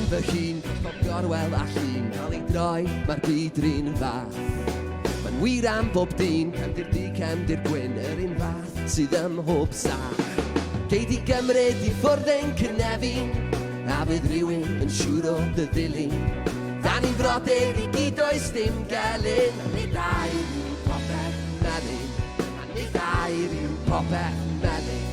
fy hun, bob gorwel a llun, cael ei droi, mae'r byd rhan fath. Mae'n wir am bob dyn, cefndir du, cefndir Gwyn, yr un fath sydd ym mhob sach. Gei di gymryd i ffwrdd ein cynefin, a bydd rhywun yn siŵr o dy ddilyn. Da ni'n frodyr i gyd oes dim gelyn, a nid air yw'n popeth melyn, a nid air yw'n popeth melyn.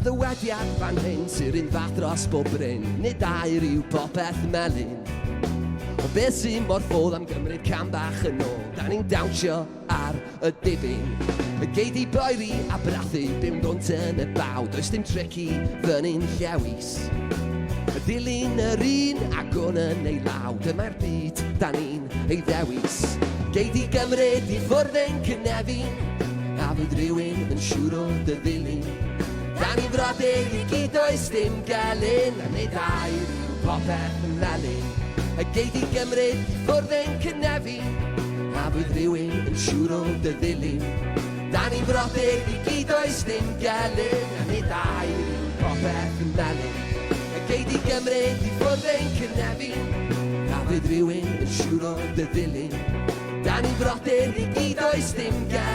Ddywediad fan hyn sy'r un fath dros bob bryn, nid air yw popeth melyn. O beth sy'n mor ffôl am gymryd cam bach yn ôl, da ni'n dawnsio ar y dibyn. Y gei di boeri a brathu, bym gwynt yn y baw, does dim trici fyny'n llewis. Y dilyn yr un ac o'n yn ei law, dyma'r byd da ni'n ei ddewis. Gei di gymryd i ffwrdd ein cynefin, a fydd rhywun yn siŵr o dy ddilyn. Da ni'n frodyr i gyd oes dim gelyn, a nid air yw popeth yn melyn. Y gei di gymryd i ffwrdd ein cynefin, a fydd rhywun yn siŵr o dy ddilyn. Da ni'n frodyr i gyd oes dim gelyn, a nid air yw popeth yn melyn. Y gei di gymryd i ffwrdd ein cynefin, a fydd rhywun yn siŵr o dy ddilyn. Da ni'n frodyr i gyd oes dim gelyn.